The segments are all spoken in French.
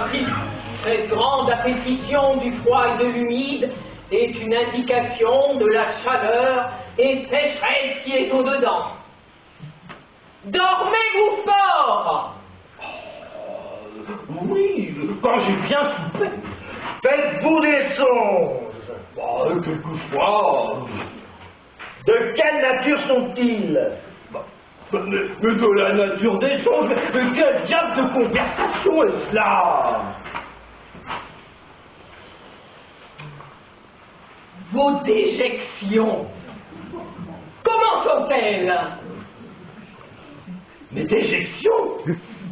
Ainsi, cette grande appétition du froid et de l'humide est une indication de la chaleur et sécheresse qui est au-dedans. Dormez-vous fort! Oui, quand j'ai bien soupé. Faites-vous des songes? Quelquefois. De quelle nature sont-ils? Mais de la nature des songes. Mais quel diable de conversation est cela? Vos déjections, comment sont-elles? Mes déjections?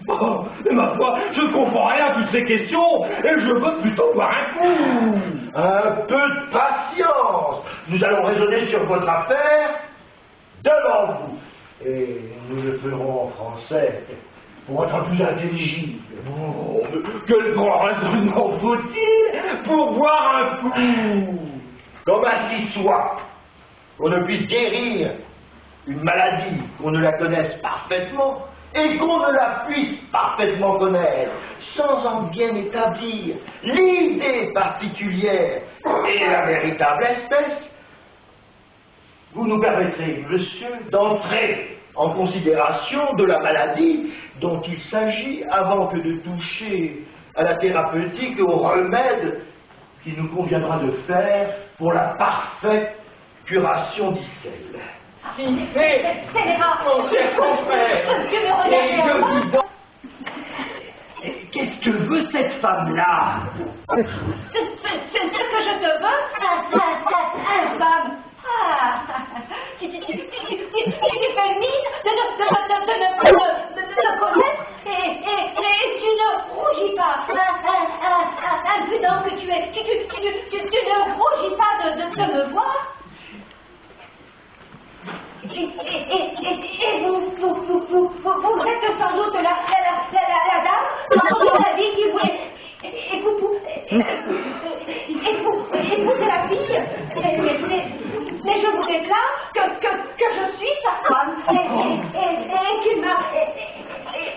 Oh, mais ma foi, je ne comprends rien à toutes ces questions et je veux plutôt boire un coup. Un peu de patience. Nous allons raisonner sur votre affaire devant vous. Et nous le ferons en français pour être plus intelligible. Oh, mais quel grand raisonnement faut-il pour boire un coup? Comme ainsi soit, qu'on ne puisse guérir une maladie, qu'on ne la connaisse parfaitement, et qu'on ne la puisse parfaitement connaître, sans en bien établir l'idée particulière et la véritable espèce, vous nous permettrez, monsieur, d'entrer en considération de la maladie dont il s'agit avant que de toucher à la thérapeutique et au remède qu'il nous conviendra de faire pour la parfaite curation d'Icelle. Mon cher confrère, qu'est-ce que veut cette femme-là? C'est ce que je te veux, infâme. Tu fais mine de ne connaître et tu ne rougis pas. Impudent que tu es, tu ne rougis pas de me voir. Et vous êtes sans doute la dame dans la vie qui voulait épouser la fille. Mais je vous déclare que je suis sa femme et qu'il m'a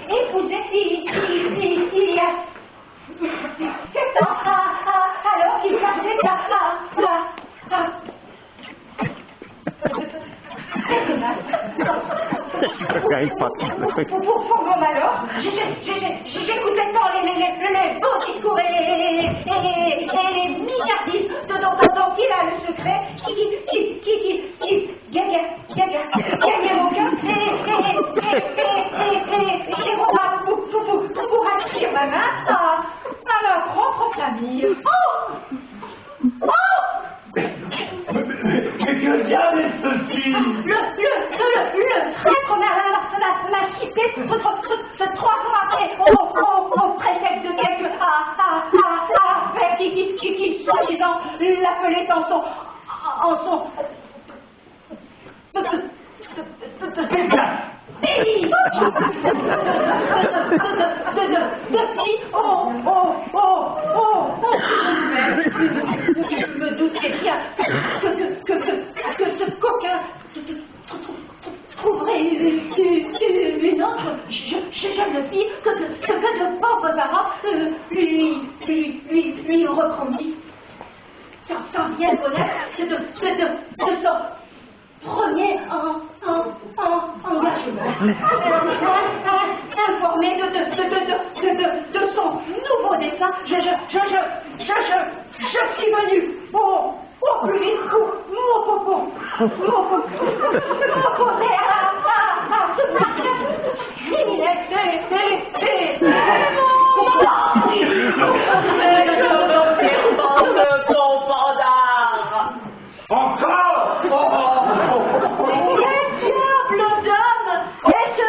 épousé il y a 7 ans alors qu'il passait pour mon malheur, j'écoutais tant les beaux discours et les milliardises dont il a le secret qui gagnait mon cœur et pour attirer ma main à ma propre famille. Mais que diable est ceci? Le traître m'a quitté 3 ans après au prétexte de quelques affaires qui soi-disant l'appelait en son pays. Je me doutais bien que ce coquin trouverait une autre jeune fille que de pauvres parents lui reprendit sans bien connaître de son premier engagement. Informé de son nouveau dessein, je suis venu au plus vite pour m'opposer à ce marché criminel Encore? Quel diable d'homme est-ce?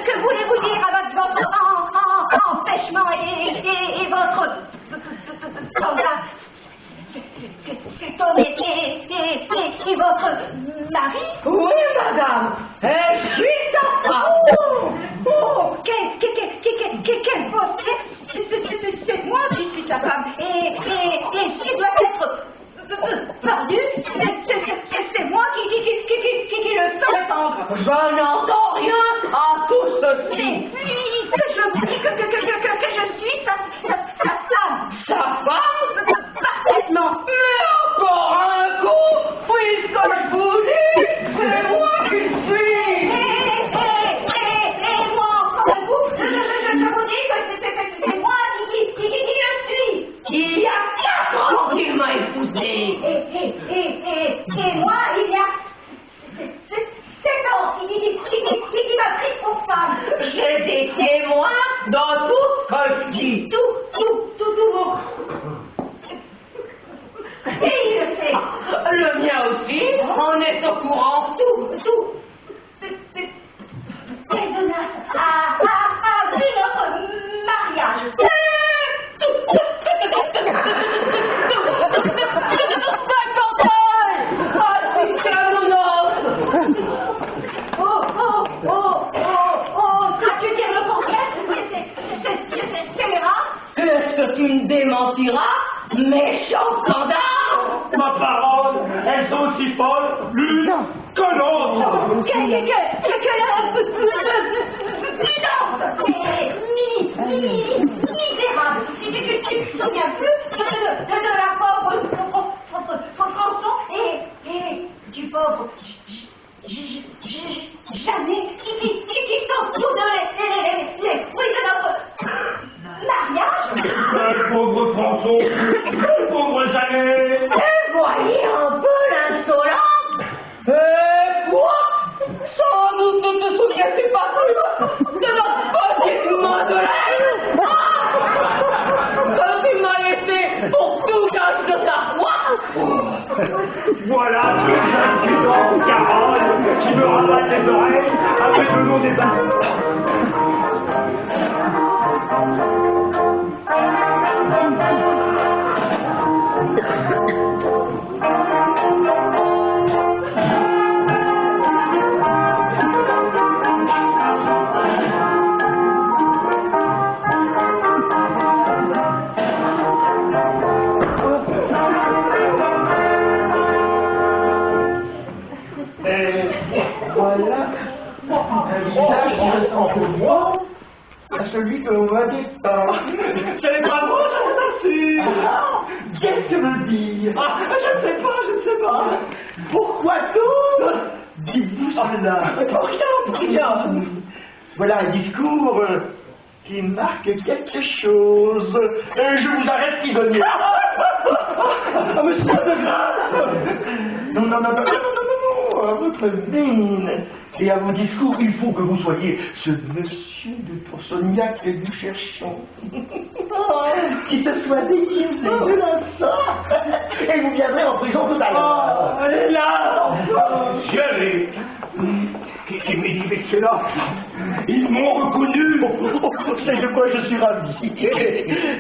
Que voulez-vous dire avec votre empêchement et votre scandale? Cet homme et votre mari? Oui, madame, je suis ta femme. Oh, quelle fausseté! C'est moi qui suis sa femme, et s'il doit être perdu, c'est moi qui le fais entendre. Je n'entends rien à tout ceci. Et puis, j'ai des témoins dans tout ce que je dis. Tout mon... Et il le sait. Le mien aussi, on est au courant. Tout. Pédonas a vu notre mariage. As-tu dit le contraire? C'est rare. Est-ce que tu me démentiras? Méchant scandale! Ma parole, elles sont aussi folles l'une que l'autre. Que la misérable. Tu te souviens plus de la pauvre Françon et du pauvre Jamais qui sont tous deux les fruits de notre mariage. Pauvre François, pauvre Jeannet. Et voyez un peu l'insolence. Quoi? Sans doute ne te souviens-tu pas plus de notre petite Madeleine? Que tu m'as laissé pour tout gage de ta foi. Voilà ce impudent Carole qui me rabat les oreilles avec le nom des bains. À celui que l'on m'a dépeint. Ce n'est pas moi, j'en suis sûr. Qu'est-ce que veut dire? Je ne sais pas. Pourquoi tout? Dites-vous cela. Rien. Voilà un discours qui marque quelque chose. Je vous arrête prisonnier. Monsieur de grâce. Non, à votre mine et à vos discours, il faut que vous soyez ce monsieur de Pourcegnac que nous cherchons. Qui se soit déguisé de la sorte. Et vous viendrez en prison tout à l'heure. Là, Jerry, qui m'est dit, mais c'est là. Ils m'ont reconnu. C'est de quoi je suis ravi.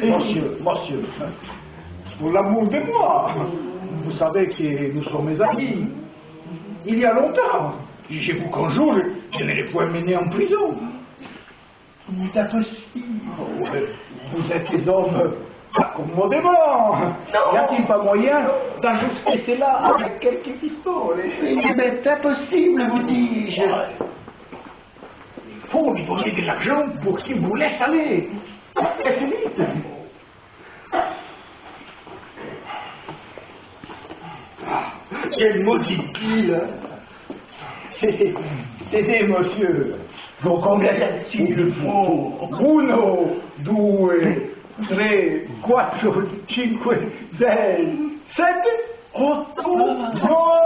Monsieur, pour l'amour de moi, vous savez que nous sommes mes amis. Il y a longtemps, je vous conjure, je ne les point mener en prison. C'est impossible. Vous êtes des hommes accommodément. Y a-t-il pas moyen d'ajuster cela avec quelques pistoles? C'est impossible, vous dis-je. Il faut lui donner de l'argent pour qu'il vous laisse aller. Faites vite. Quel maudit pile. Tenez, monsieur. Donc combien il faut? Uno, due, tre, quattro, cinque, sei, sette, otto, nove.